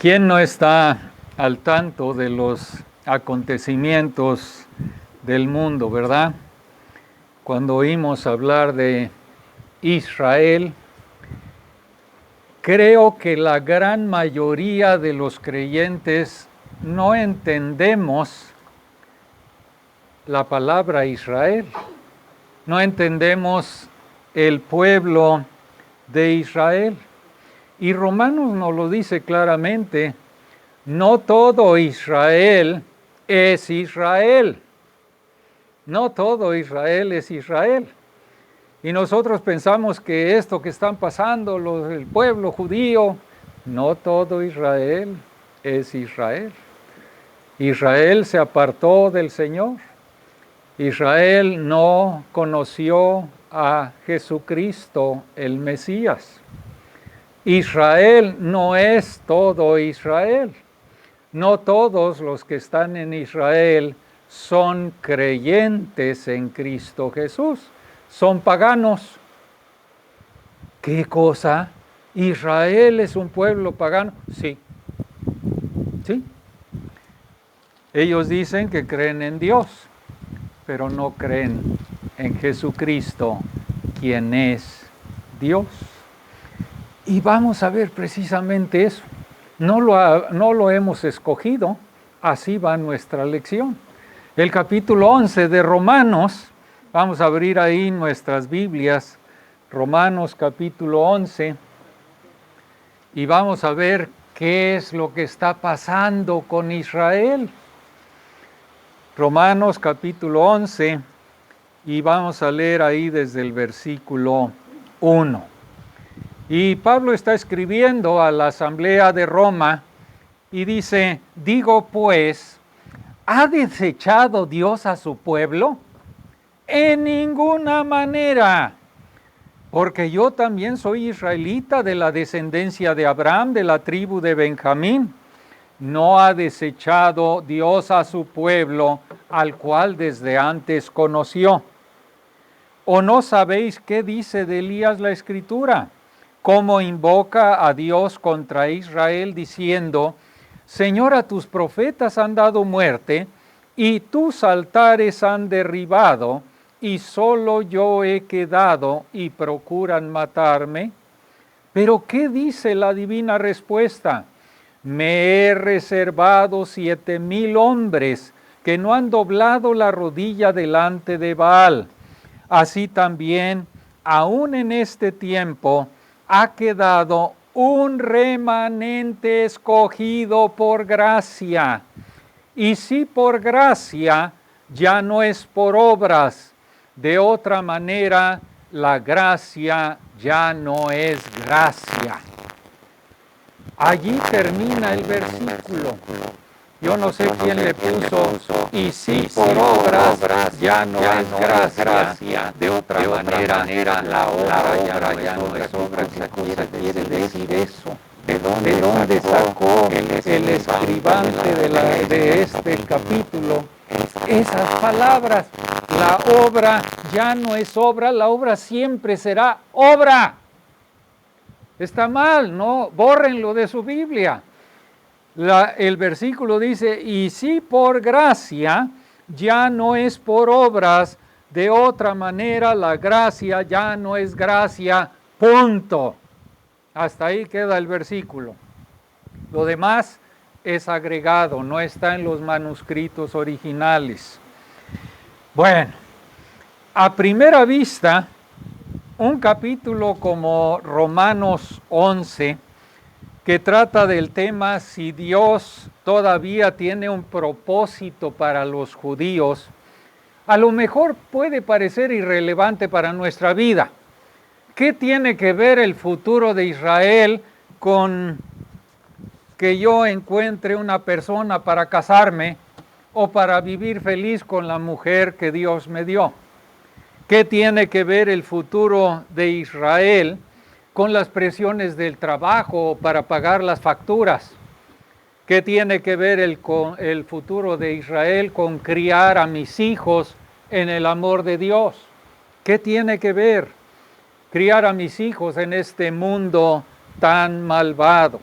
¿Quién no está al tanto de los acontecimientos del mundo, verdad? Cuando oímos hablar de Israel, creo que la gran mayoría de los creyentes no entendemos la palabra Israel, no entendemos el pueblo de Israel. Y Romanos nos lo dice claramente, no todo Israel es Israel. No todo Israel es Israel. Y nosotros pensamos que esto que están pasando, el pueblo judío, no todo Israel es Israel. Israel se apartó del Señor. Israel no conoció a Jesucristo, el Mesías. Israel no es todo Israel. No todos los que están en Israel son creyentes en Cristo Jesús. Son paganos. ¿Qué cosa? ¿Israel es un pueblo pagano? Sí. Sí. Ellos dicen que creen en Dios, pero no creen en Jesucristo, quien es Dios. Y vamos a ver precisamente eso. No lo hemos escogido, así va nuestra lección. El capítulo 11 de Romanos, vamos a abrir ahí nuestras Biblias, Romanos capítulo 11, y vamos a ver qué es lo que está pasando con Israel. Romanos capítulo 11, y vamos a leer ahí desde el versículo 1. Y Pablo está escribiendo a la asamblea de Roma y dice, digo pues, ¿ha desechado Dios a su pueblo? En ninguna manera, porque yo también soy israelita de la descendencia de Abraham, de la tribu de Benjamín. No ha desechado Dios a su pueblo, al cual desde antes conoció. ¿O no sabéis qué dice de Elías la Escritura? Cómo invoca a Dios contra Israel diciendo, Señor, a tus profetas han dado muerte, y tus altares han derribado, y solo yo he quedado, y procuran matarme. Pero ¿qué dice la divina respuesta? Me he reservado 7,000 hombres que no han doblado la rodilla delante de Baal. Así también, aún en este tiempo, ha quedado un remanente escogido por gracia. Y si por gracia, ya no es por obras. De otra manera, la gracia ya no es gracia. Allí termina el versículo. Yo no sé quién le puso, y si por obras ya no es gracia, de otra manera la obra ya no es obra. ¿Qué quiere decir eso? ¿De dónde sacó el escribante de este capítulo esas palabras? La obra ya no es obra, la obra siempre será obra. Está mal, ¿no? Bórrenlo de su Biblia. El versículo dice, y si por gracia, ya no es por obras, de otra manera la gracia ya no es gracia, punto. Hasta ahí queda el versículo. Lo demás es agregado, no está en los manuscritos originales. Bueno, a primera vista, un capítulo como Romanos 11, que trata del tema si Dios todavía tiene un propósito para los judíos, a lo mejor puede parecer irrelevante para nuestra vida. ¿Qué tiene que ver el futuro de Israel con que yo encuentre una persona para casarme o para vivir feliz con la mujer que Dios me dio? ¿Qué tiene que ver el futuro de Israel con las presiones del trabajo para pagar las facturas? ¿Qué tiene que ver el futuro de Israel con criar a mis hijos en el amor de Dios? ¿Qué tiene que ver criar a mis hijos en este mundo tan malvado?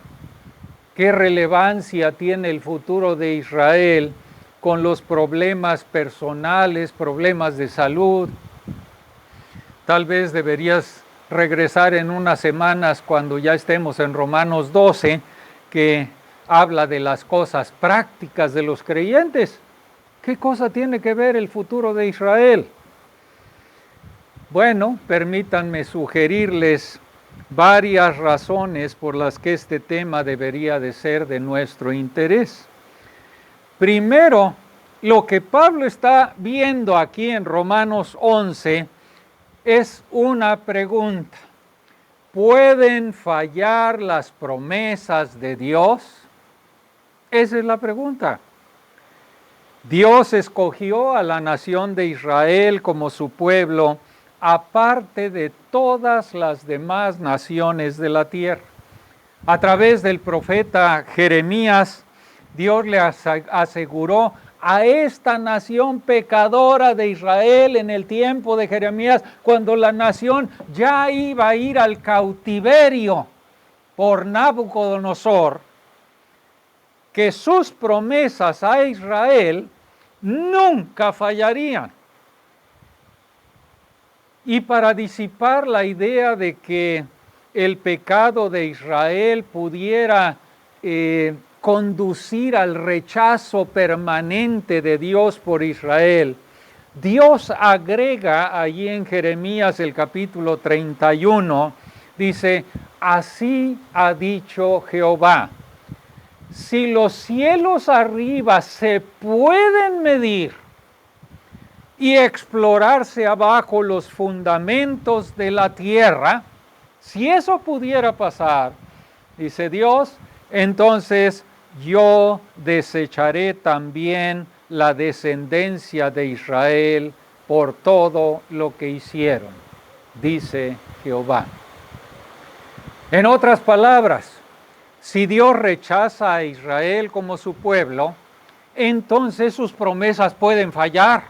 ¿Qué relevancia tiene el futuro de Israel con los problemas personales, problemas de salud? Tal vez deberías regresar en unas semanas cuando ya estemos en Romanos 12, que habla de las cosas prácticas de los creyentes. ¿Qué cosa tiene que ver el futuro de Israel? Bueno, permítanme sugerirles varias razones por las que este tema debería de ser de nuestro interés. Primero, lo que Pablo está viendo aquí en Romanos 11 es una pregunta. ¿Pueden fallar las promesas de Dios? Esa es la pregunta. Dios escogió a la nación de Israel como su pueblo, aparte de todas las demás naciones de la tierra. A través del profeta Jeremías, Dios le aseguró a esta nación pecadora de Israel en el tiempo de Jeremías, cuando la nación ya iba a ir al cautiverio por Nabucodonosor, que sus promesas a Israel nunca fallarían. Y para disipar la idea de que el pecado de Israel pudiera conducir al rechazo permanente de Dios por Israel, Dios agrega allí en Jeremías el capítulo 31, dice, así ha dicho Jehová, si los cielos arriba se pueden medir y explorarse abajo los fundamentos de la tierra, si eso pudiera pasar, dice Dios, entonces yo desecharé también la descendencia de Israel por todo lo que hicieron, dice Jehová. En otras palabras, si Dios rechaza a Israel como su pueblo, entonces sus promesas pueden fallar.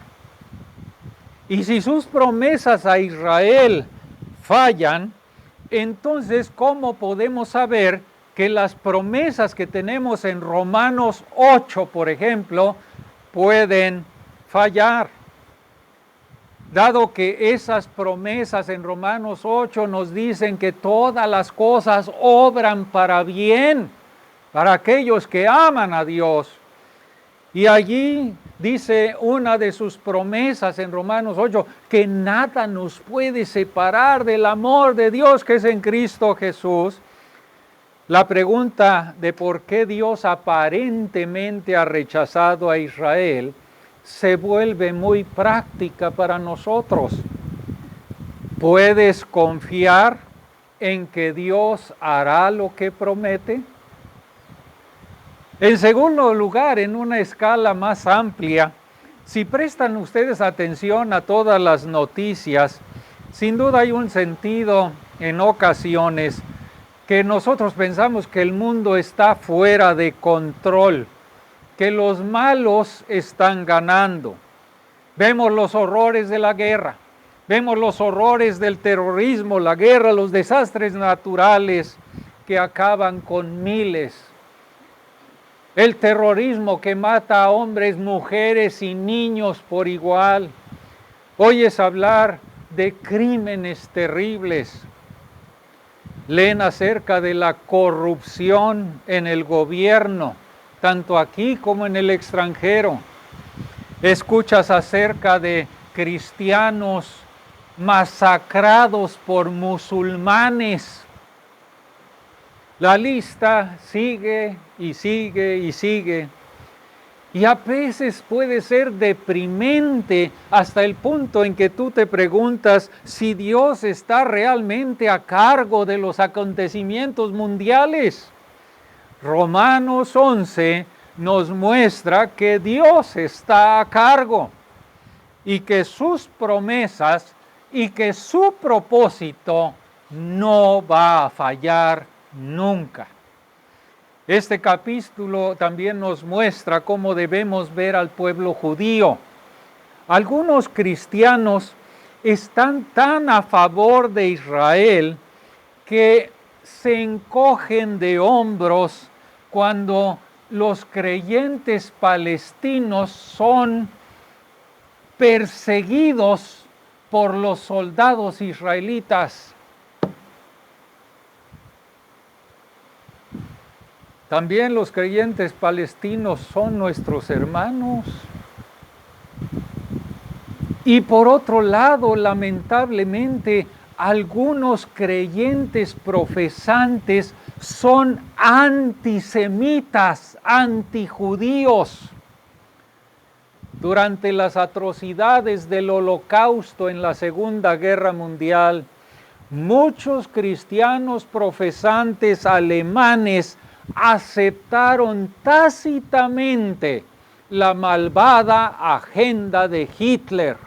Y si sus promesas a Israel fallan, entonces ¿cómo podemos saber que las promesas que tenemos en Romanos 8, por ejemplo, pueden fallar? Dado que esas promesas en Romanos 8 nos dicen que todas las cosas obran para bien, para aquellos que aman a Dios. Y allí dice una de sus promesas en Romanos 8, que nada nos puede separar del amor de Dios que es en Cristo Jesús. La pregunta de por qué Dios aparentemente ha rechazado a Israel se vuelve muy práctica para nosotros. ¿Puedes confiar en que Dios hará lo que promete? En segundo lugar, en una escala más amplia, si prestan ustedes atención a todas las noticias, sin duda hay un sentido en ocasiones que nosotros pensamos que el mundo está fuera de control, que los malos están ganando. Vemos los horrores de la guerra, vemos los horrores del terrorismo, la guerra, los desastres naturales que acaban con miles. El terrorismo que mata a hombres, mujeres y niños por igual. Oyes hablar de crímenes terribles. Leen acerca de la corrupción en el gobierno, tanto aquí como en el extranjero. Escuchas acerca de cristianos masacrados por musulmanes. La lista sigue y sigue y sigue. Y a veces puede ser deprimente hasta el punto en que tú te preguntas si Dios está realmente a cargo de los acontecimientos mundiales. Romanos 11 nos muestra que Dios está a cargo y que sus promesas y que su propósito no va a fallar nunca. Este capítulo también nos muestra cómo debemos ver al pueblo judío. Algunos cristianos están tan a favor de Israel que se encogen de hombros cuando los creyentes palestinos son perseguidos por los soldados israelitas. También los creyentes palestinos son nuestros hermanos. Y por otro lado, lamentablemente, algunos creyentes profesantes son antisemitas, antijudíos. Durante las atrocidades del Holocausto en la Segunda Guerra Mundial, muchos cristianos profesantes alemanes aceptaron tácitamente la malvada agenda de Hitler.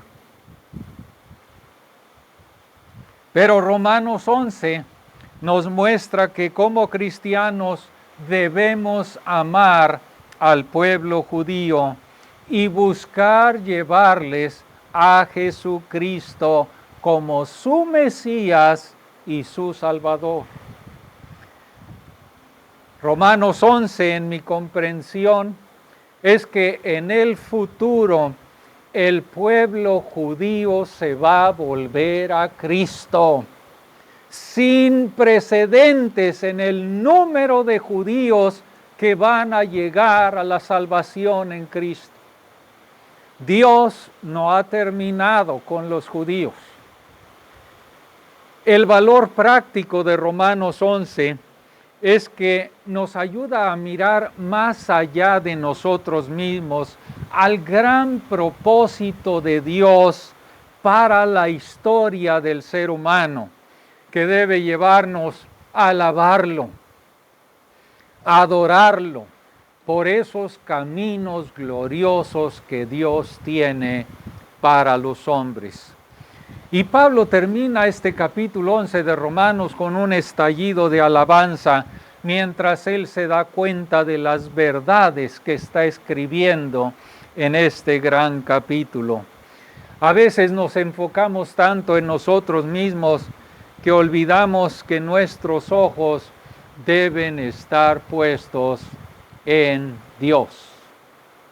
Pero Romanos 11 nos muestra que como cristianos debemos amar al pueblo judío y buscar llevarles a Jesucristo como su Mesías y su Salvador. Romanos 11, en mi comprensión, es que en el futuro el pueblo judío se va a volver a Cristo, sin precedentes en el número de judíos que van a llegar a la salvación en Cristo. Dios no ha terminado con los judíos. El valor práctico de Romanos 11 es que nos ayuda a mirar más allá de nosotros mismos al gran propósito de Dios para la historia del ser humano, que debe llevarnos a alabarlo, a adorarlo por esos caminos gloriosos que Dios tiene para los hombres. Y Pablo termina este capítulo 11 de Romanos con un estallido de alabanza, mientras él se da cuenta de las verdades que está escribiendo en este gran capítulo. A veces nos enfocamos tanto en nosotros mismos que olvidamos que nuestros ojos deben estar puestos en Dios,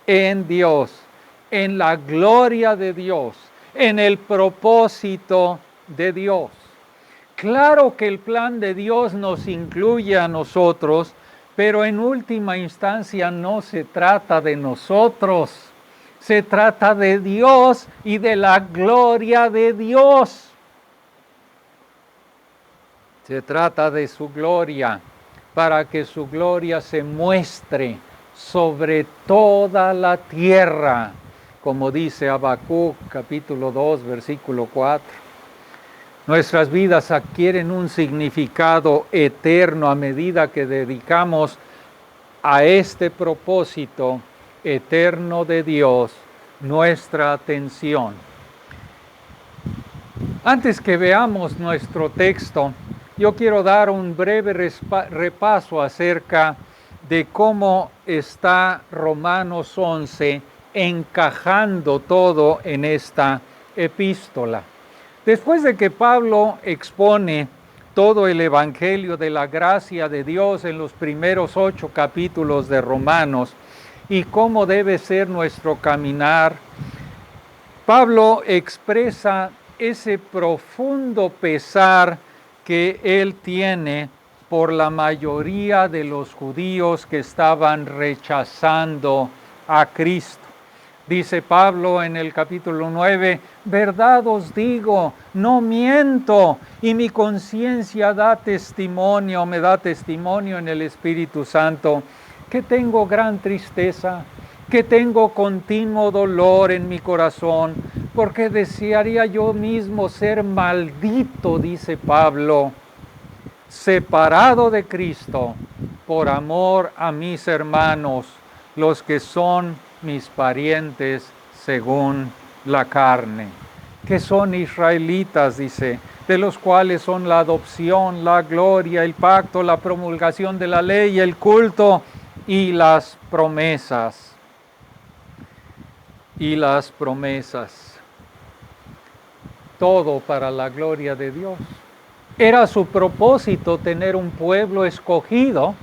en la gloria de Dios, en el propósito de Dios. Claro que el plan de Dios nos incluye a nosotros, pero en última instancia no se trata de nosotros, se trata de Dios y de la gloria de Dios. Se trata de su gloria, para que su gloria se muestre sobre toda la tierra, como dice Habacuc capítulo 2, versículo 4. Nuestras vidas adquieren un significado eterno a medida que dedicamos a este propósito eterno de Dios nuestra atención. Antes que veamos nuestro texto, yo quiero dar un breve repaso acerca de cómo está Romanos 11 encajando todo en esta epístola. Después de que Pablo expone todo el evangelio de la gracia de Dios en los primeros 8 capítulos de Romanos y cómo debe ser nuestro caminar, Pablo expresa ese profundo pesar que él tiene por la mayoría de los judíos que estaban rechazando a Cristo. Dice Pablo en el capítulo 9, verdad os digo, no miento, y mi conciencia me da testimonio en el Espíritu Santo, que tengo gran tristeza, que tengo continuo dolor en mi corazón, porque desearía yo mismo ser maldito, dice Pablo, separado de Cristo, por amor a mis hermanos, los que son mis parientes según la carne, que son israelitas, dice, de los cuales son la adopción, la gloria, el pacto, la promulgación de la ley, el culto y las promesas. Todo para la gloria de Dios. Era su propósito tener un pueblo escogido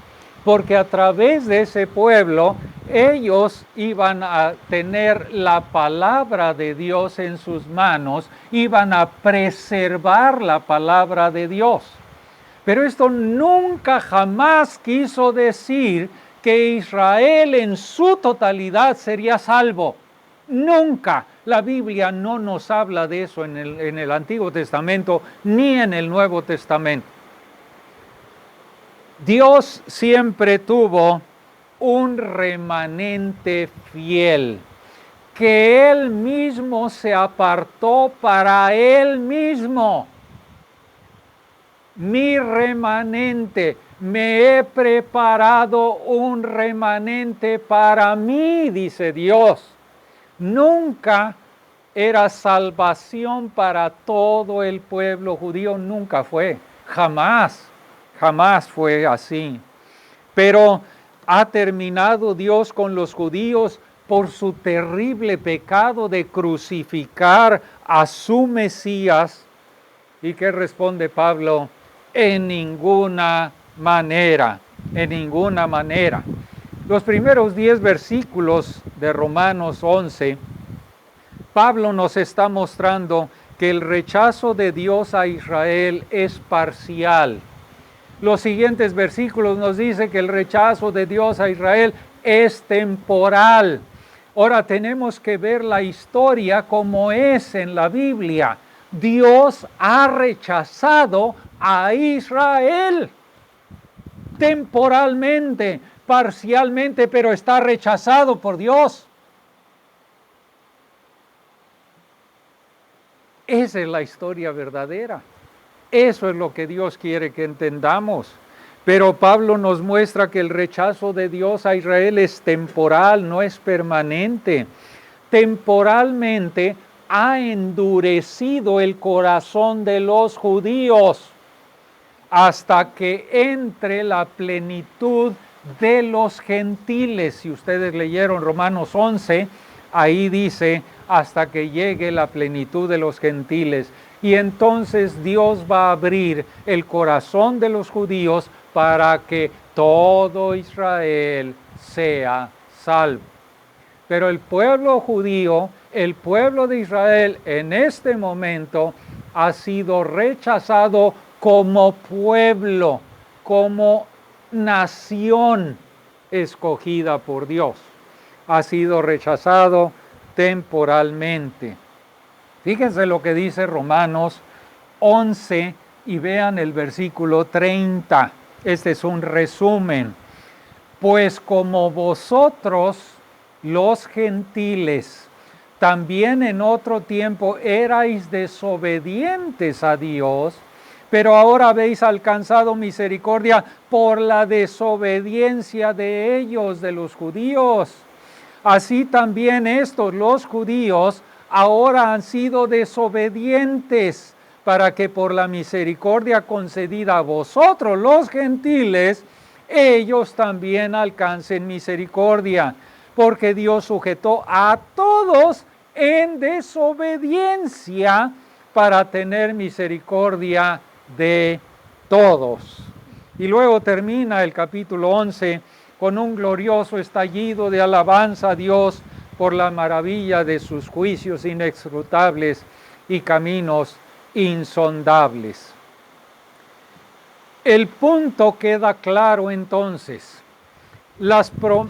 porque a través de ese pueblo ellos iban a tener la palabra de Dios en sus manos, iban a preservar la palabra de Dios. Pero esto nunca jamás quiso decir que Israel en su totalidad sería salvo. Nunca. La Biblia no nos habla de eso en el Antiguo Testamento ni en el Nuevo Testamento. Dios siempre tuvo un remanente fiel, que Él mismo se apartó para Él mismo. Mi remanente, me he preparado un remanente para mí, dice Dios. Nunca era salvación para todo el pueblo judío, nunca fue, jamás fue así. Pero ha terminado Dios con los judíos por su terrible pecado de crucificar a su Mesías. ¿Y qué responde Pablo? En ninguna manera, en ninguna manera. Los primeros 10 versículos de Romanos 11, Pablo nos está mostrando que el rechazo de Dios a Israel es parcial. Los siguientes versículos nos dicen que el rechazo de Dios a Israel es temporal. Ahora tenemos que ver la historia como es en la Biblia. Dios ha rechazado a Israel temporalmente, parcialmente, pero está rechazado por Dios. Esa es la historia verdadera. Eso es lo que Dios quiere que entendamos. Pero Pablo nos muestra que el rechazo de Dios a Israel es temporal, no es permanente. Temporalmente ha endurecido el corazón de los judíos hasta que entre la plenitud de los gentiles. Si ustedes leyeron Romanos 11, ahí dice, hasta que llegue la plenitud de los gentiles. Y entonces Dios va a abrir el corazón de los judíos para que todo Israel sea salvo. Pero el pueblo judío, el pueblo de Israel en este momento ha sido rechazado como pueblo, como nación escogida por Dios. Ha sido rechazado temporalmente. Fíjense lo que dice Romanos 11 y vean el versículo 30. Este es un resumen. Pues como vosotros, los gentiles, también en otro tiempo erais desobedientes a Dios, pero ahora habéis alcanzado misericordia por la desobediencia de ellos, de los judíos. Así también estos, los judíos, ahora han sido desobedientes, para que por la misericordia concedida a vosotros, los gentiles, ellos también alcancen misericordia, porque Dios sujetó a todos en desobediencia para tener misericordia de todos. Y luego termina el capítulo 11 con un glorioso estallido de alabanza a Dios por la maravilla de sus juicios inescrutables y caminos insondables. El punto queda claro entonces,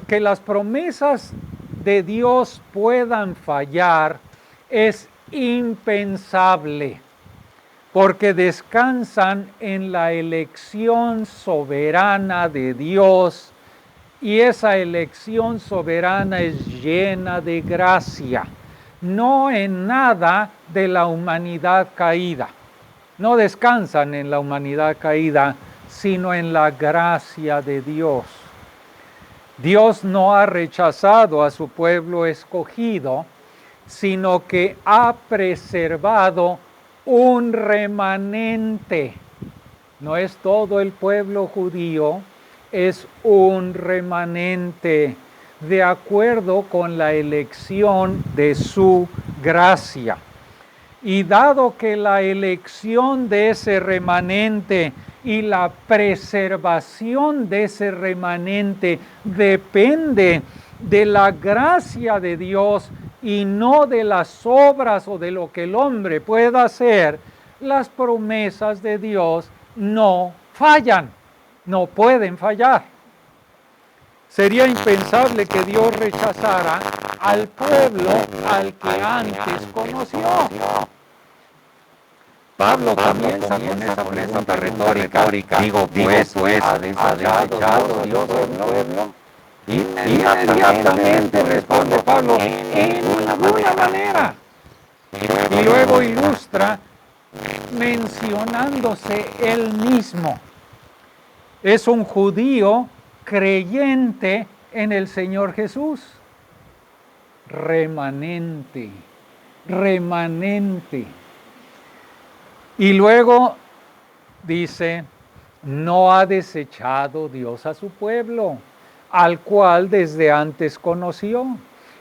que las promesas de Dios puedan fallar es impensable, porque descansan en la elección soberana de Dios, y esa elección soberana es llena de gracia, no en nada de la humanidad caída. No descansan en la humanidad caída, sino en la gracia de Dios. Dios no ha rechazado a su pueblo escogido, sino que ha preservado un remanente. No es todo el pueblo judío, es un remanente de acuerdo con la elección de su gracia. Y dado que la elección de ese remanente y la preservación de ese remanente depende de la gracia de Dios y no de las obras o de lo que el hombre pueda hacer, las promesas de Dios no fallan, no pueden fallar. Sería impensable que Dios rechazara al pueblo al que antes conoció. Pablo comienza con esa pregunta retórica. Digo, pues, ¿ha desechado Dios al pueblo? Inmediatamente responde Pablo, en ninguna manera. Y luego ilustra mencionándose él mismo. Es un judío creyente en el Señor Jesús. Remanente. Y luego dice, no ha desechado Dios a su pueblo, al cual desde antes conoció.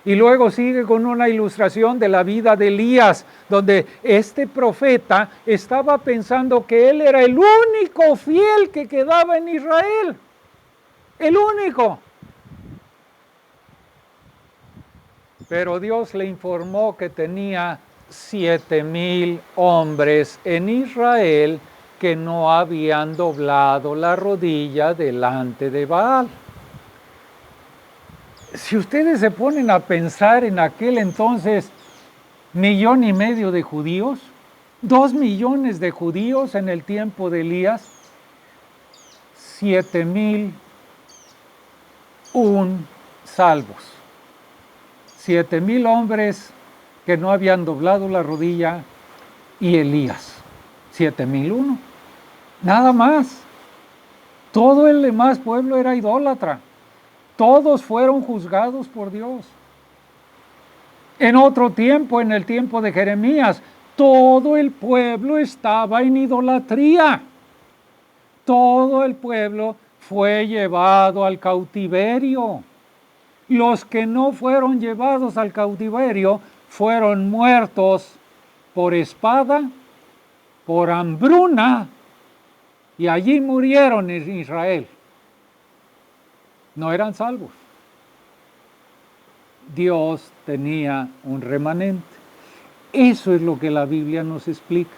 Y luego sigue con una ilustración de la vida de Elías, donde este profeta estaba pensando que él era el único fiel que quedaba en Israel. El único. Pero Dios le informó que tenía 7,000 hombres en Israel que no habían doblado la rodilla delante de Baal. Si ustedes se ponen a pensar en aquel entonces, 1,5 millones de judíos, 2 millones de judíos en el tiempo de Elías, 7,001 salvos. 7,000 hombres que no habían doblado la rodilla y Elías, 7,001. Nada más. Todo el demás pueblo era idólatra. Todos fueron juzgados por Dios. En otro tiempo, en el tiempo de Jeremías, todo el pueblo estaba en idolatría. Todo el pueblo fue llevado al cautiverio. Los que no fueron llevados al cautiverio fueron muertos por espada, por hambruna, y allí murieron en Israel. No eran salvos. Dios tenía un remanente. Eso es lo que la Biblia nos explica.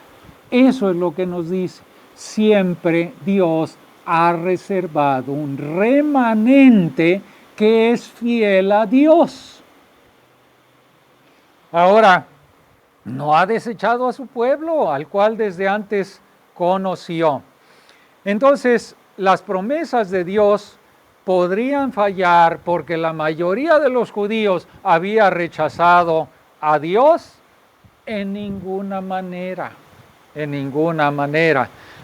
Eso es lo que nos dice. Siempre Dios ha reservado un remanente que es fiel a Dios. Ahora, no ha desechado a su pueblo, al cual desde antes conoció. Entonces, las promesas de Dios podrían fallar porque la mayoría de los judíos había rechazado a Dios. En ninguna manera.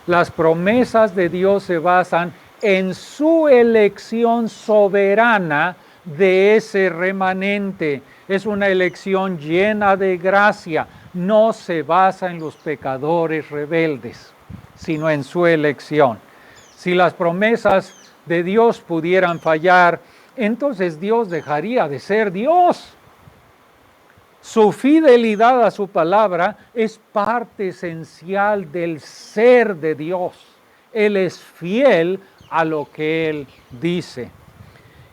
Las promesas de Dios se basan en su elección soberana de ese remanente. Es una elección llena de gracia. No se basa en los pecadores rebeldes, sino en su elección. Si las promesas de Dios pudieran fallar, entonces Dios dejaría de ser Dios. Su fidelidad a su palabra es parte esencial del ser de Dios. Él es fiel a lo que Él dice.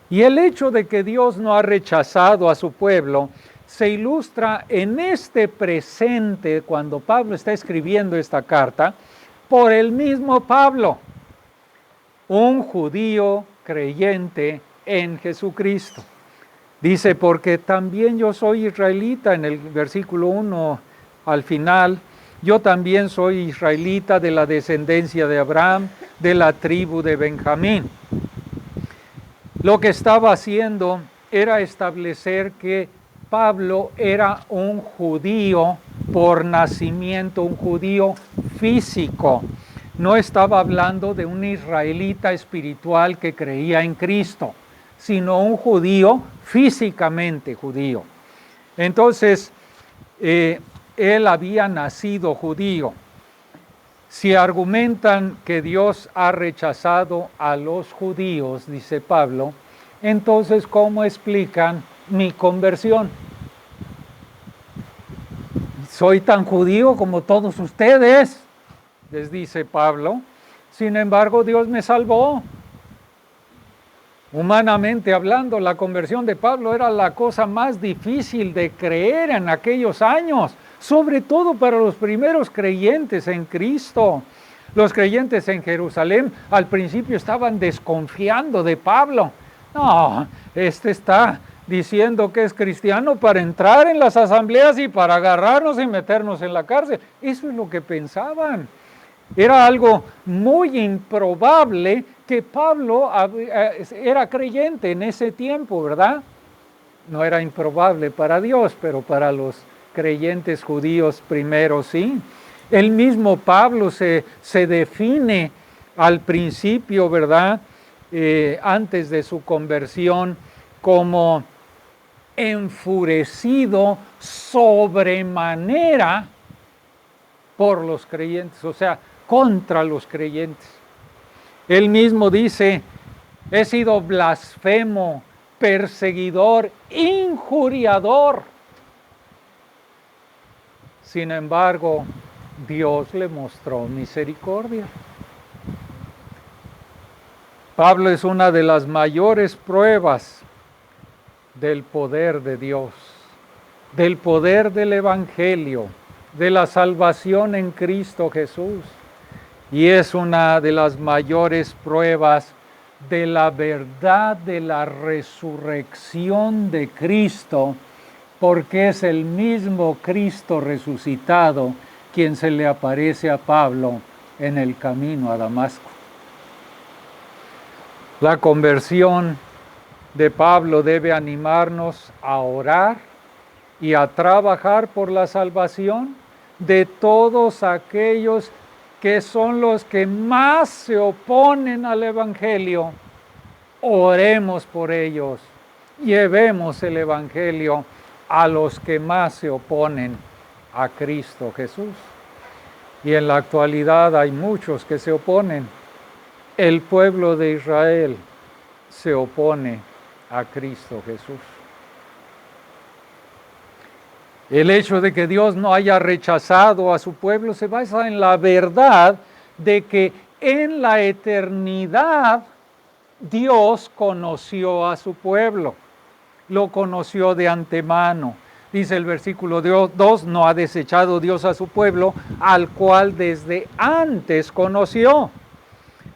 Y el hecho de que Dios no ha rechazado a su pueblo se ilustra en este presente, cuando Pablo está escribiendo esta carta, por el mismo Pablo, un judío creyente en Jesucristo. Dice, porque también yo soy israelita, en el versículo 1 al final, yo también soy israelita de la descendencia de Abraham, de la tribu de Benjamín. Lo que estaba haciendo era establecer que Pablo era un judío por nacimiento, un judío físico. No estaba hablando de un israelita espiritual que creía en Cristo, sino un judío físicamente judío. Entonces, él había nacido judío. Si argumentan que Dios ha rechazado a los judíos, dice Pablo, entonces ¿cómo explican mi conversión? soy tan judío como todos ustedes, les dice Pablo. Sin embargo, Dios me salvó. Humanamente hablando, la conversión de Pablo era la cosa más difícil de creer en aquellos años, sobre todo para los primeros creyentes en Cristo. Los creyentes en Jerusalén al principio estaban desconfiando de Pablo. No, este está diciendo que es cristiano para entrar en las asambleas y para agarrarnos y meternos en la cárcel. Eso es lo que pensaban. Era algo muy improbable que Pablo era creyente en ese tiempo, ¿verdad? No era improbable para Dios, pero para los creyentes judíos primero sí. El mismo Pablo se define al principio, ¿verdad? Antes de su conversión, como enfurecido sobremanera por los creyentes, o sea, contra los creyentes. Él mismo dice, he sido blasfemo, perseguidor, injuriador. Sin embargo, Dios le mostró misericordia. Pablo es una de las mayores pruebas del poder de Dios, del poder del Evangelio, de la salvación en Cristo Jesús. Y es una de las mayores pruebas de la verdad de la resurrección de Cristo, porque es el mismo Cristo resucitado quien se le aparece a Pablo en el camino a Damasco. La conversión de Pablo debe animarnos a orar y a trabajar por la salvación de todos aquellos que son los que más se oponen al Evangelio. Oremos por ellos, llevemos el Evangelio a los que más se oponen a Cristo Jesús. Y en la actualidad hay muchos que se oponen. El pueblo de Israel se opone a Cristo Jesús. El hecho de que Dios no haya rechazado a su pueblo se basa en la verdad de que en la eternidad Dios conoció a su pueblo, lo conoció de antemano. Dice el versículo 2, no ha desechado Dios a su pueblo, al cual desde antes conoció.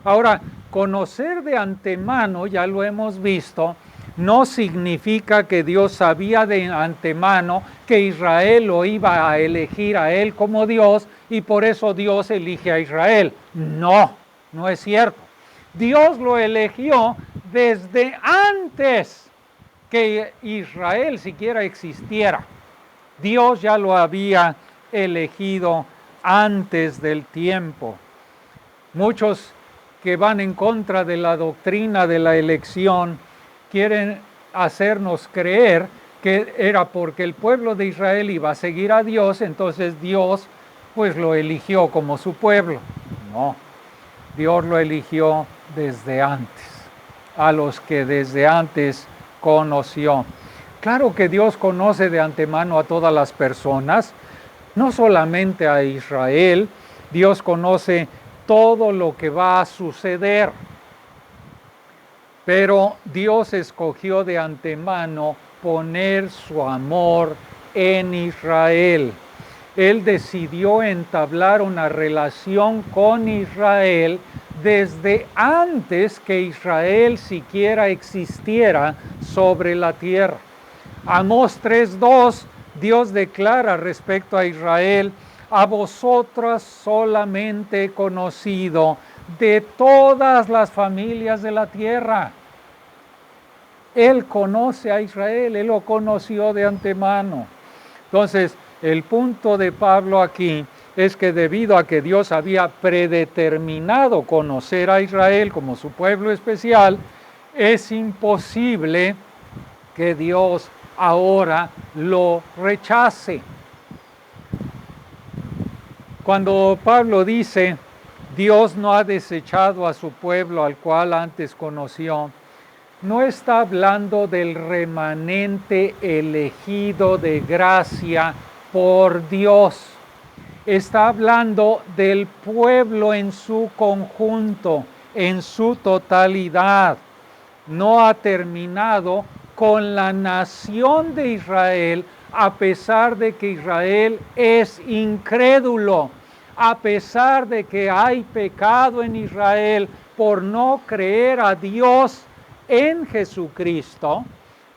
Ahora, conocer de antemano, ya lo hemos visto, no significa que Dios sabía de antemano que Israel lo iba a elegir a él como Dios y por eso Dios elige a Israel. No, no es cierto. Dios lo eligió desde antes que Israel siquiera existiera. Dios ya lo había elegido antes del tiempo. Muchos que van en contra de la doctrina de la elección quieren hacernos creer que era porque el pueblo de Israel iba a seguir a Dios, entonces Dios pues lo eligió como su pueblo. No, Dios lo eligió desde antes, a los que desde antes conoció. Claro que Dios conoce de antemano a todas las personas, no solamente a Israel. Dios conoce todo lo que va a suceder. Pero Dios escogió de antemano poner su amor en Israel. Él decidió entablar una relación con Israel desde antes que Israel siquiera existiera sobre la tierra. Amós 3:2, Dios declara respecto a Israel: a vosotras solamente he conocido de todas las familias de la tierra. Él conoce a Israel, Él lo conoció de antemano. Entonces, el punto de Pablo aquí es que debido a que Dios había predeterminado conocer a Israel como su pueblo especial, es imposible que Dios ahora lo rechace. Cuando Pablo dice, Dios no ha desechado a su pueblo al cual antes conoció, no está hablando del remanente elegido de gracia por Dios. Está hablando del pueblo en su conjunto, en su totalidad. No ha terminado con la nación de Israel, a pesar de que Israel es incrédulo, a pesar de que hay pecado en Israel por no creer a Dios en Jesucristo.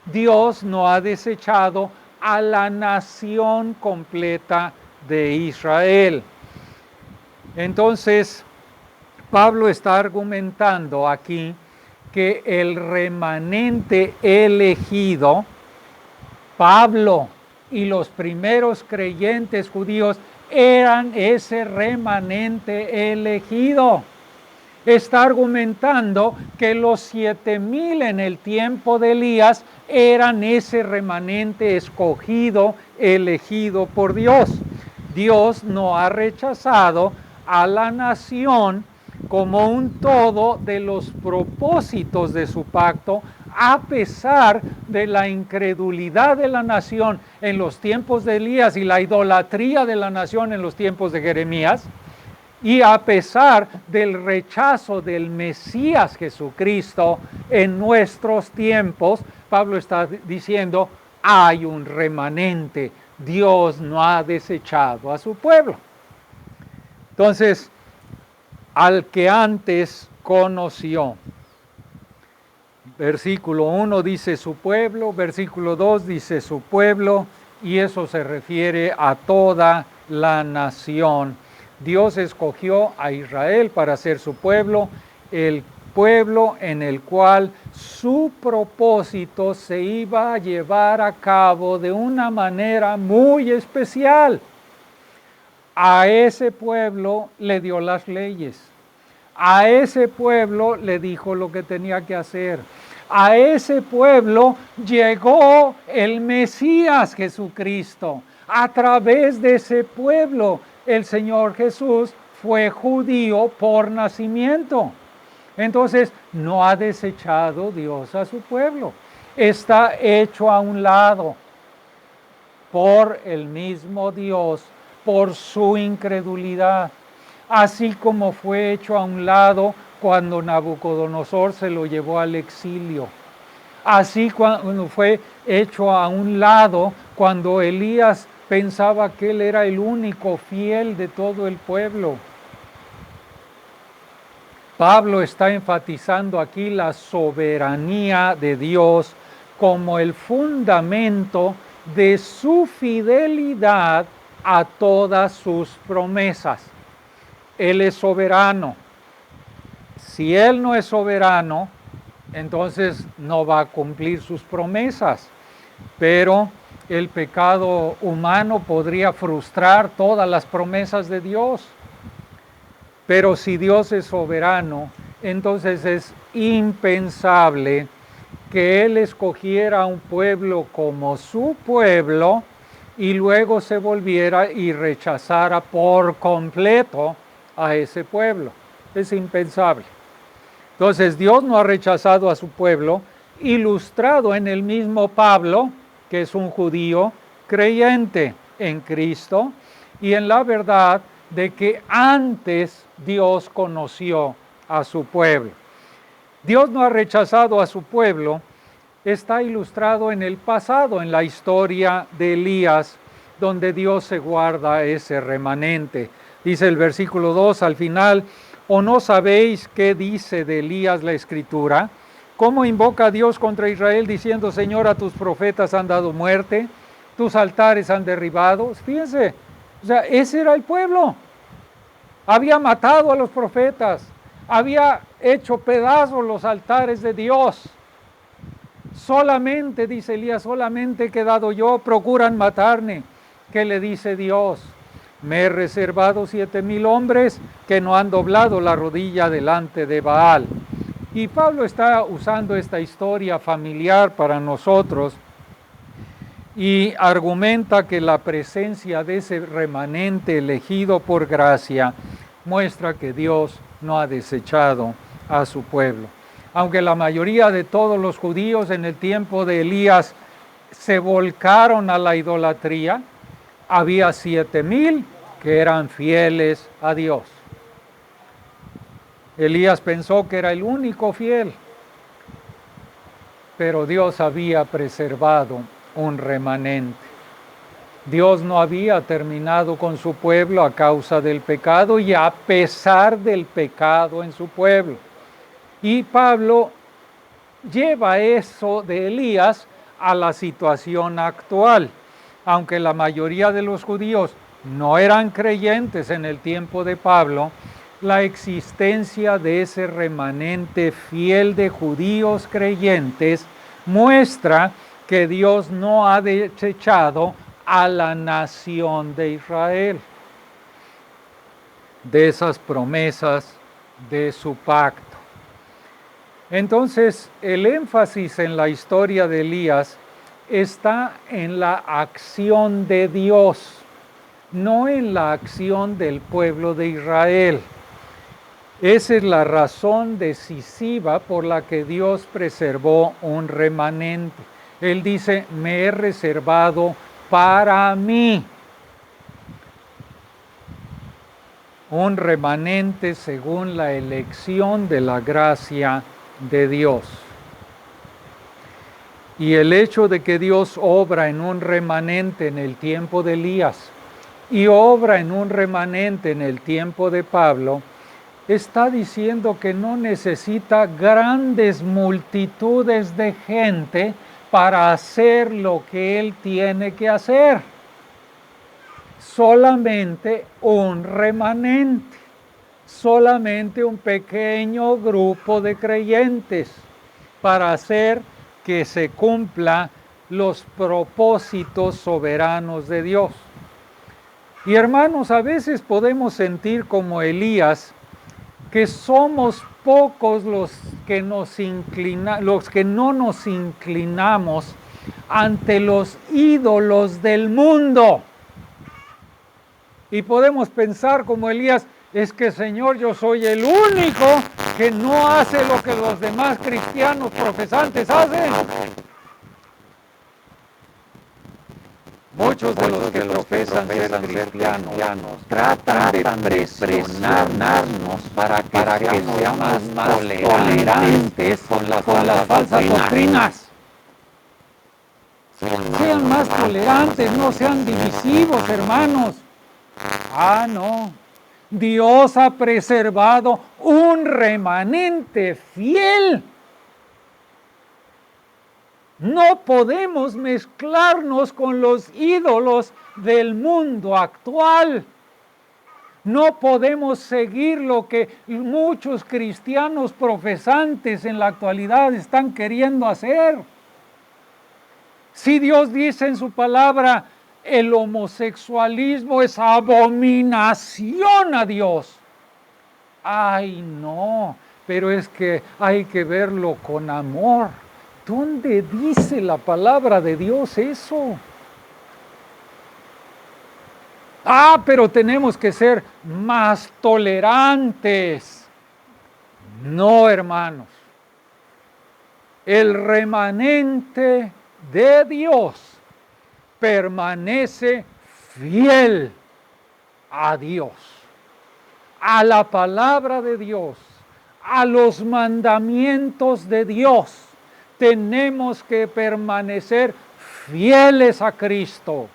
Dios no ha desechado a la nación completa de Israel. Entonces, Pablo está argumentando aquí que el remanente elegido, Pablo y los primeros creyentes judíos eran ese remanente elegido. Está argumentando que los 7,000 en el tiempo de Elías eran ese remanente escogido, elegido por Dios. Dios no ha rechazado a la nación como un todo de los propósitos de su pacto, a pesar de la incredulidad de la nación en los tiempos de Elías y la idolatría de la nación en los tiempos de Jeremías, y a pesar del rechazo del Mesías Jesucristo en nuestros tiempos. Pablo está diciendo, hay un remanente, Dios no ha desechado a su pueblo. Entonces, al que antes conoció. Versículo 1 dice su pueblo, versículo 2 dice su pueblo, y eso se refiere a toda la nación. Dios escogió a Israel para ser su pueblo, el pueblo en el cual su propósito se iba a llevar a cabo de una manera muy especial. A ese pueblo le dio las leyes, a ese pueblo le dijo lo que tenía que hacer, a ese pueblo llegó el Mesías Jesucristo. A través de ese pueblo el Señor Jesús fue judío por nacimiento. Entonces no ha desechado Dios a su pueblo, está hecho a un lado por el mismo Dios, por su incredulidad, así como fue hecho a un lado cuando Nabucodonosor se lo llevó al exilio, así cuando fue hecho a un lado cuando Elías pensaba que él era el único fiel de todo el pueblo. Pablo está enfatizando aquí la soberanía de Dios como el fundamento de su fidelidad a todas sus promesas. Él es soberano. Si Él no es soberano, entonces no va a cumplir sus promesas. Pero el pecado humano podría frustrar todas las promesas de Dios. Pero si Dios es soberano, entonces es impensable que Él escogiera a un pueblo como su pueblo y luego se volviera y rechazara por completo a ese pueblo. Es impensable. Entonces Dios no ha rechazado a su pueblo, ilustrado en el mismo Pablo, que es un judío creyente en Cristo y en la verdad de que antes Dios conoció a su pueblo. Dios no ha rechazado a su pueblo, está ilustrado en el pasado, en la historia de Elías, donde Dios se guarda ese remanente. Dice el versículo 2 al final, ¿o no sabéis qué dice de Elías la Escritura? ¿Cómo invoca a Dios contra Israel diciendo, Señor, a tus profetas han dado muerte, tus altares han derribado? Fíjense, o sea, ese era el pueblo. Había matado a los profetas, había hecho pedazos los altares de Dios. Solamente, dice Elías, solamente he quedado yo, procuran matarme. ¿Qué le dice Dios? Me he reservado 7,000 hombres que no han doblado la rodilla delante de Baal. Y Pablo está usando esta historia familiar para nosotros y argumenta que la presencia de ese remanente elegido por gracia muestra que Dios no ha desechado a su pueblo. Aunque la mayoría de todos los judíos en el tiempo de Elías se volcaron a la idolatría, había 7,000 que eran fieles a Dios. Elías pensó que era el único fiel, pero Dios había preservado un remanente. Dios no había terminado con su pueblo a causa del pecado y a pesar del pecado en su pueblo. Y Pablo lleva eso de Elías a la situación actual. Aunque la mayoría de los judíos no eran creyentes en el tiempo de Pablo, la existencia de ese remanente fiel de judíos creyentes muestra que Dios no ha desechado a la nación de Israel de esas promesas de su pacto. Entonces, el énfasis en la historia de Elías está en la acción de Dios, no en la acción del pueblo de Israel. Esa es la razón decisiva por la que Dios preservó un remanente. Él dice, me he reservado para mí un remanente según la elección de la gracia de Dios. Y el hecho de que Dios obra en un remanente en el tiempo de Elías y obra en un remanente en el tiempo de Pablo, está diciendo que no necesita grandes multitudes de gente para hacer lo que Él tiene que hacer. Solamente un remanente, solamente un pequeño grupo de creyentes para hacer que se cumplan los propósitos soberanos de Dios. Y hermanos, a veces podemos sentir como Elías que somos pocos los que no nos inclinamos ante los ídolos del mundo. Y podemos pensar como Elías, es que Señor, yo soy el único que no hace lo que los demás cristianos profesantes hacen. Muchos de los que profesan ser cristianos tratan de presionarnos para que seamos más tolerantes con las falsas doctrinas. Sean más tolerantes, no sean divisivos, hermanos. No. Dios ha preservado un remanente fiel. No podemos mezclarnos con los ídolos del mundo actual. No podemos seguir lo que muchos cristianos profesantes en la actualidad están queriendo hacer. Si Dios dice en su palabra, el homosexualismo es abominación a Dios. Ay, no, pero es que hay que verlo con amor. ¿Dónde dice la palabra de Dios eso? Pero tenemos que ser más tolerantes. No, hermanos. El remanente de Dios permanece fiel a Dios, a la palabra de Dios, a los mandamientos de Dios. Tenemos que permanecer fieles a Cristo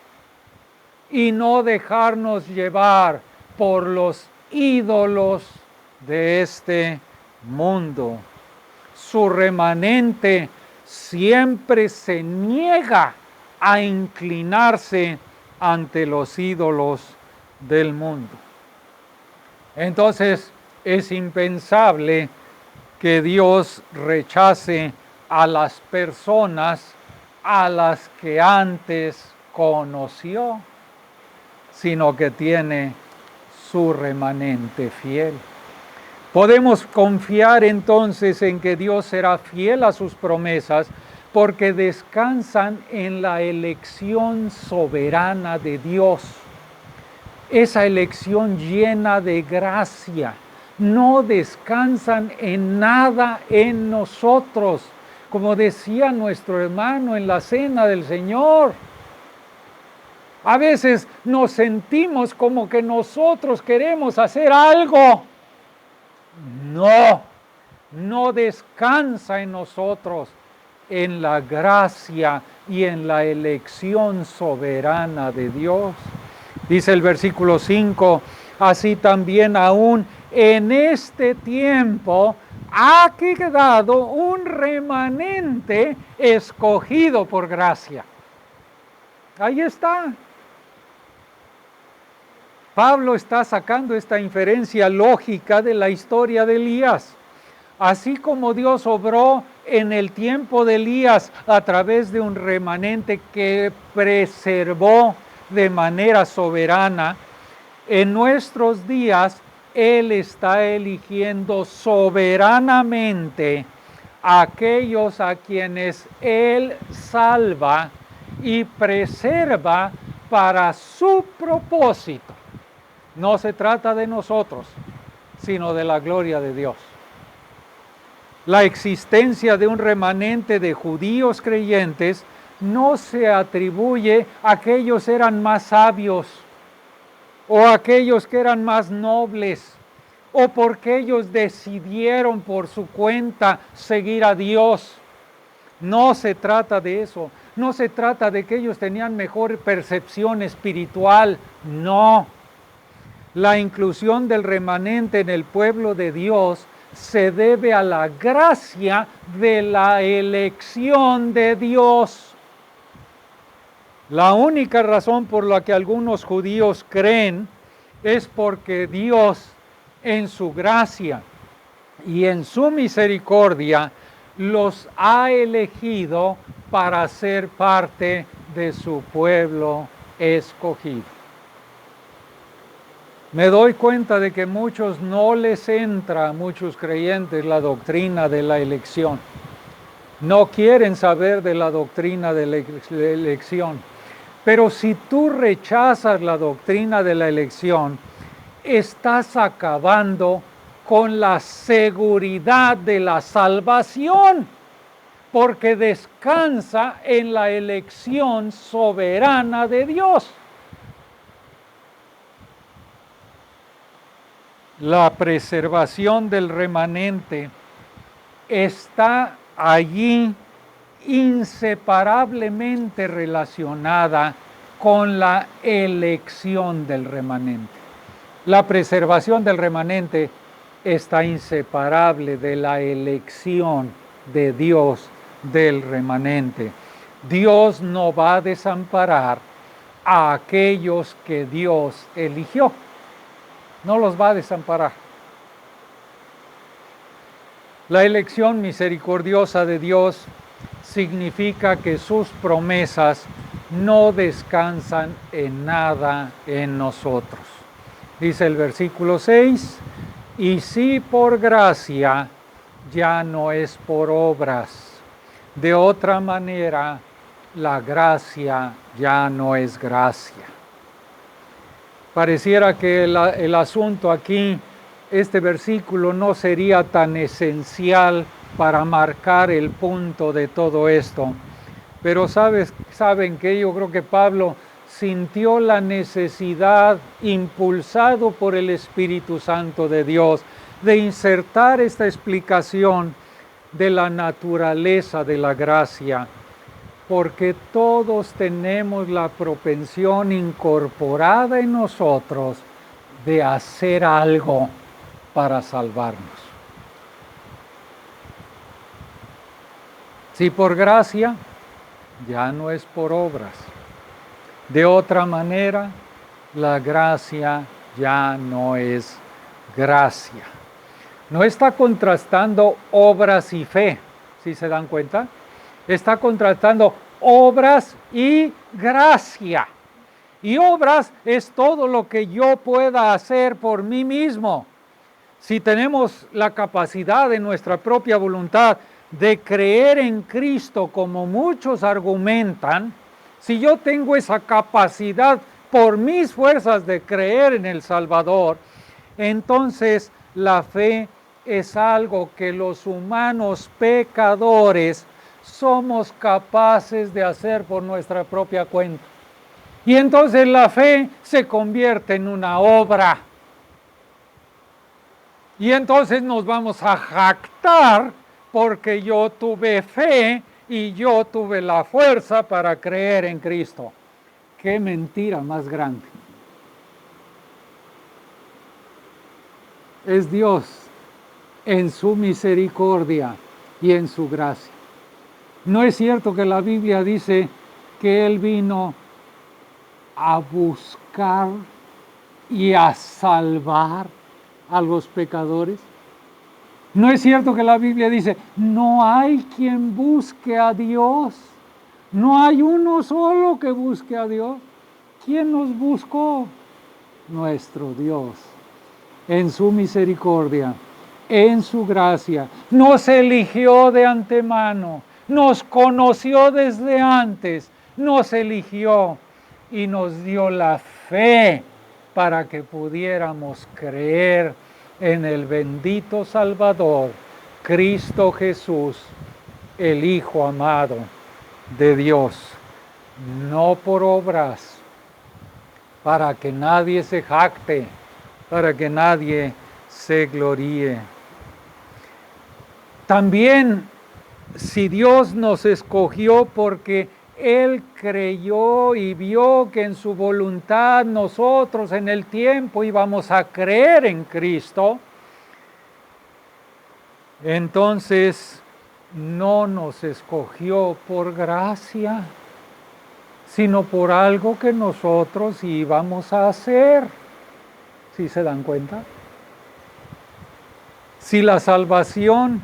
y no dejarnos llevar por los ídolos de este mundo. Su remanente siempre se niega a inclinarse ante los ídolos del mundo. Entonces es impensable que Dios rechace a las personas a las que antes conoció, sino que tiene su remanente fiel. Podemos confiar entonces en que Dios será fiel a sus promesas porque descansan en la elección soberana de Dios. Esa elección llena de gracia. No descansan en nada en nosotros, como decía nuestro hermano en la cena del Señor. A veces nos sentimos como que nosotros queremos hacer algo. No, no descansa en nosotros, en la gracia y en la elección soberana de Dios. Dice el versículo 5, así también aún en este tiempo ha quedado un remanente escogido por gracia. Ahí está. Pablo está sacando esta inferencia lógica de la historia de Elías. Así como Dios obró en el tiempo de Elías a través de un remanente que preservó de manera soberana, en nuestros días Él está eligiendo soberanamente a aquellos a quienes Él salva y preserva para su propósito. No se trata de nosotros, sino de la gloria de Dios. La existencia de un remanente de judíos creyentes no se atribuye a aquellos que eran más sabios, o a aquellos que eran más nobles, o porque ellos decidieron por su cuenta seguir a Dios. No se trata de eso. No se trata de que ellos tenían mejor percepción espiritual. No. La inclusión del remanente en el pueblo de Dios se debe a la gracia de la elección de Dios. La única razón por la que algunos judíos creen es porque Dios, en su gracia y en su misericordia, los ha elegido para ser parte de su pueblo escogido. Me doy cuenta de que muchos no les entra, a muchos creyentes, la doctrina de la elección. No quieren saber de la doctrina de la elección. Pero si tú rechazas la doctrina de la elección, estás acabando con la seguridad de la salvación, porque descansa en la elección soberana de Dios. La preservación del remanente está allí inseparablemente relacionada con la elección del remanente. La preservación del remanente está inseparable de la elección de Dios del remanente. Dios no va a desamparar a aquellos que Dios eligió. No los va a desamparar. La elección misericordiosa de Dios significa que sus promesas no descansan en nada en nosotros. Dice el versículo 6, y si por gracia, ya no es por obras. De otra manera, la gracia ya no es gracia. Pareciera que el asunto aquí, este versículo, no sería tan esencial para marcar el punto de todo esto. Pero saben que yo creo que Pablo sintió la necesidad, impulsado por el Espíritu Santo de Dios, de insertar esta explicación de la naturaleza de la gracia, porque todos tenemos la propensión incorporada en nosotros de hacer algo para salvarnos. Si por gracia, ya no es por obras. De otra manera, la gracia ya no es gracia. No está contrastando obras y fe, ¿sí se dan cuenta? Está contrastando obras y gracia. Y obras es todo lo que yo pueda hacer por mí mismo. Si tenemos la capacidad de nuestra propia voluntad de creer en Cristo, como muchos argumentan, si yo tengo esa capacidad por mis fuerzas de creer en el Salvador, entonces la fe es algo que los humanos pecadores somos capaces de hacer por nuestra propia cuenta. Y entonces la fe se convierte en una obra. Y entonces nos vamos a jactar porque yo tuve fe y yo tuve la fuerza para creer en Cristo. ¡Qué mentira más grande! Es Dios en su misericordia y en su gracia. No es cierto que la Biblia dice que Él vino a buscar y a salvar a los pecadores. No es cierto que la Biblia dice, no hay quien busque a Dios. No hay uno solo que busque a Dios. ¿Quién nos buscó? Nuestro Dios. En su misericordia, en su gracia, nos eligió de antemano, nos conoció desde antes, nos eligió y nos dio la fe para que pudiéramos creer en el bendito Salvador, Cristo Jesús, el Hijo amado de Dios, no por obras, para que nadie se jacte, para que nadie se gloríe. También, si Dios nos escogió porque Él creyó y vio que en su voluntad nosotros en el tiempo íbamos a creer en Cristo, entonces no nos escogió por gracia, sino por algo que nosotros íbamos a hacer. ¿Sí se dan cuenta? Si la salvación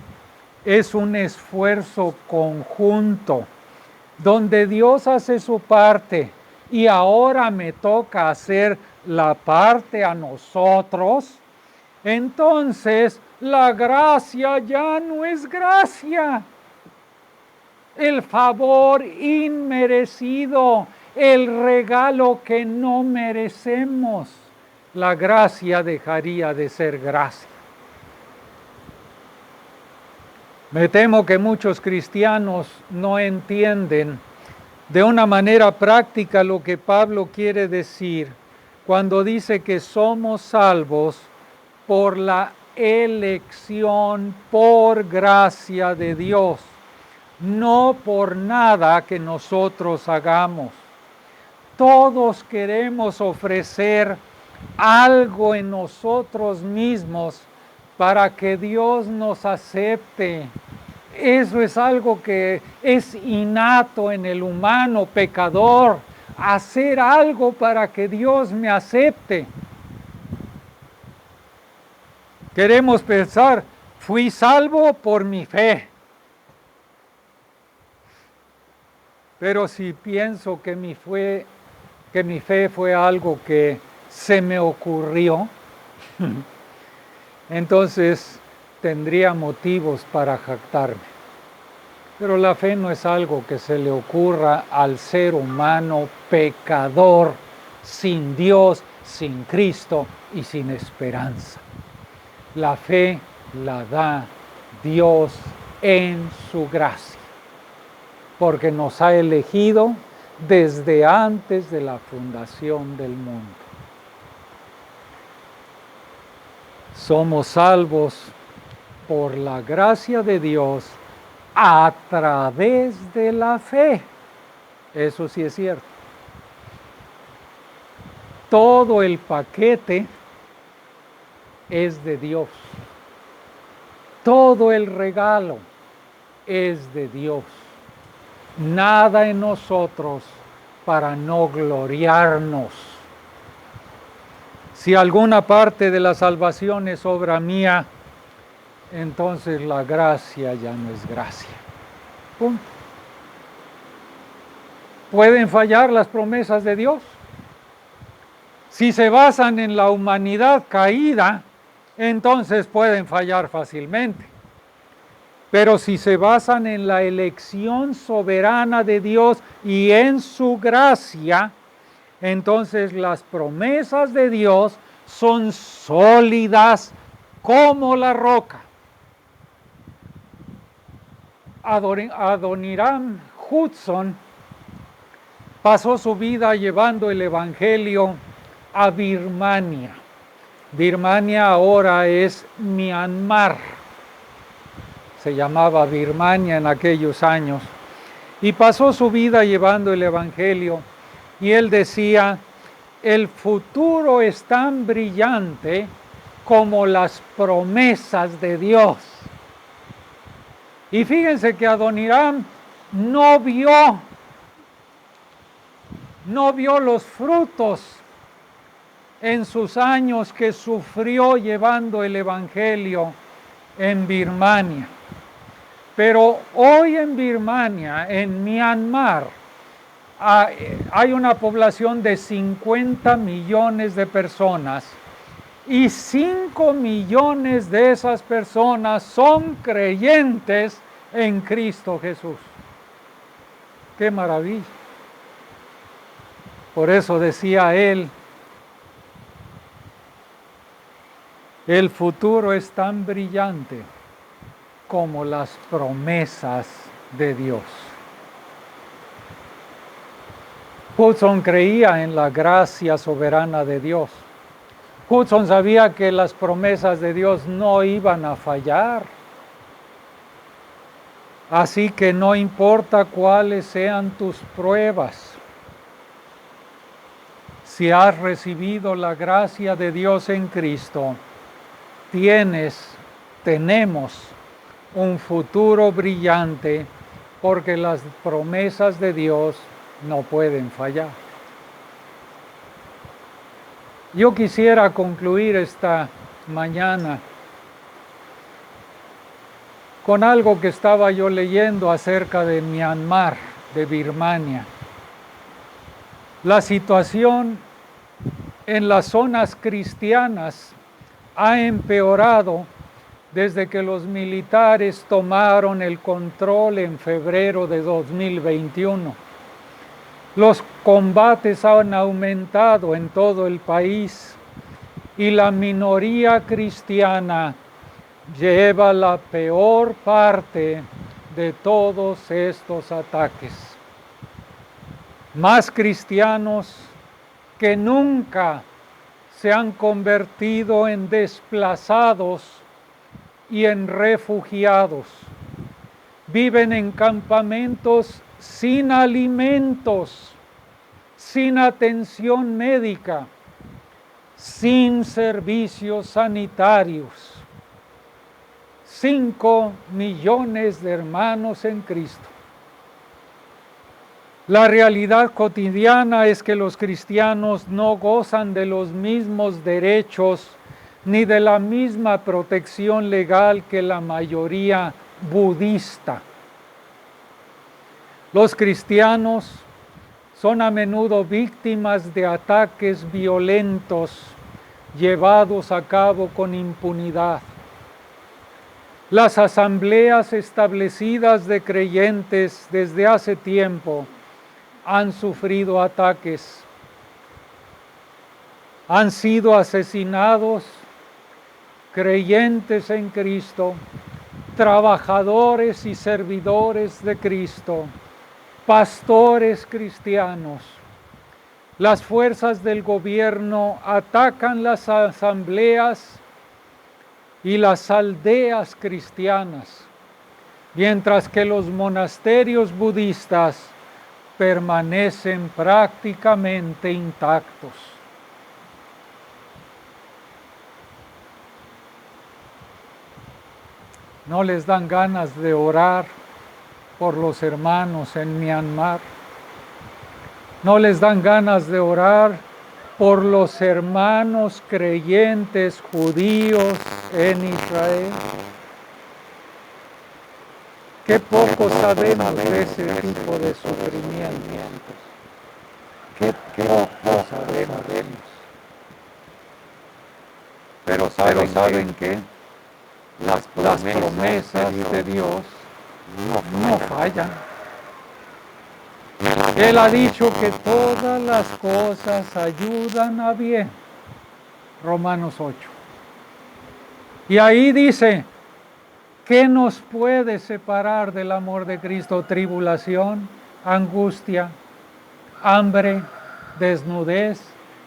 es un esfuerzo conjunto, donde Dios hace su parte y ahora me toca hacer la parte a nosotros, entonces la gracia ya no es gracia. El favor inmerecido, el regalo que no merecemos, la gracia dejaría de ser gracia. Me temo que muchos cristianos no entienden de una manera práctica lo que Pablo quiere decir cuando dice que somos salvos por la elección, por gracia de Dios, no por nada que nosotros hagamos. Todos queremos ofrecer algo en nosotros mismos para que Dios nos acepte. Eso es algo que es innato en el humano pecador, hacer algo para que Dios me acepte. Queremos pensar, fui salvo por mi fe. Pero si pienso que mi fe fue algo que se me ocurrió, entonces tendría motivos para jactarme. Pero la fe no es algo que se le ocurra al ser humano pecador, sin Dios, sin Cristo y sin esperanza. La fe la da Dios en su gracia, porque nos ha elegido desde antes de la fundación del mundo. Somos salvos por la gracia de Dios a través de la fe. Eso sí es cierto. Todo el paquete es de Dios. Todo el regalo es de Dios. Nada en nosotros para no gloriarnos. Si alguna parte de la salvación es obra mía, entonces la gracia ya no es gracia. Punto. ¿Pueden fallar las promesas de Dios? Si se basan en la humanidad caída, entonces pueden fallar fácilmente. Pero si se basan en la elección soberana de Dios y en su gracia, entonces las promesas de Dios son sólidas como la roca. Adoniram Hudson pasó su vida llevando el Evangelio a Birmania. Birmania ahora es Myanmar. Se llamaba Birmania en aquellos años. Y pasó su vida llevando el Evangelio. Y él decía, el futuro es tan brillante como las promesas de Dios. Y fíjense que Adoniram no vio los frutos en sus años que sufrió llevando el Evangelio en Birmania. Pero hoy en Birmania, en Myanmar, hay una población de 50 millones de personas y 5 millones de esas personas son creyentes en Cristo Jesús. ¡Qué maravilla! Por eso decía él, el futuro es tan brillante como las promesas de Dios. Hudson creía en la gracia soberana de Dios. Hudson sabía que las promesas de Dios no iban a fallar. Así que no importa cuáles sean tus pruebas, si has recibido la gracia de Dios en Cristo, tenemos un futuro brillante, porque las promesas de Dios no pueden fallar. Yo quisiera concluir esta mañana con algo que estaba yo leyendo acerca de Myanmar, de Birmania. La situación en las zonas cristianas ha empeorado desde que los militares tomaron el control en febrero de 2021. Los combates han aumentado en todo el país y la minoría cristiana lleva la peor parte de todos estos ataques. Más cristianos que nunca se han convertido en desplazados y en refugiados. Viven en campamentos sin alimentos, sin atención médica, sin servicios sanitarios. 5 millones de hermanos en Cristo. La realidad cotidiana es que los cristianos no gozan de los mismos derechos ni de la misma protección legal que la mayoría budista. Los cristianos son a menudo víctimas de ataques violentos llevados a cabo con impunidad. Las asambleas establecidas de creyentes desde hace tiempo han sufrido ataques, han sido asesinados creyentes en Cristo, trabajadores y servidores de Cristo, pastores cristianos. Las fuerzas del gobierno atacan las asambleas y las aldeas cristianas, mientras que los monasterios budistas permanecen prácticamente intactos. ¿No les dan ganas de orar por los hermanos en Myanmar? ¿No les dan ganas de orar por los hermanos creyentes judíos en Israel? Qué poco sabemos de ese tipo de sufrimientos. Qué poco sabemos de ellos. Pero saben que las promesas de Dios no fallan. Él ha dicho que todas las cosas ayudan a bien. Romanos 8. Y ahí dice, ¿qué nos puede separar del amor de Cristo? Tribulación, angustia, hambre, desnudez.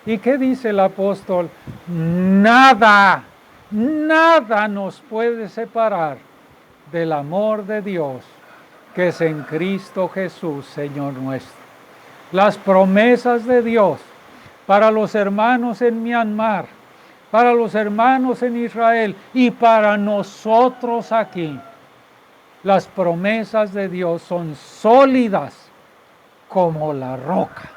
¿Y qué dice el apóstol? Nada nos puede separar del amor de Dios que es en Cristo Jesús, Señor nuestro. Las promesas de Dios para los hermanos en Myanmar, para los hermanos en Israel y para nosotros aquí. Las promesas de Dios son sólidas como la roca.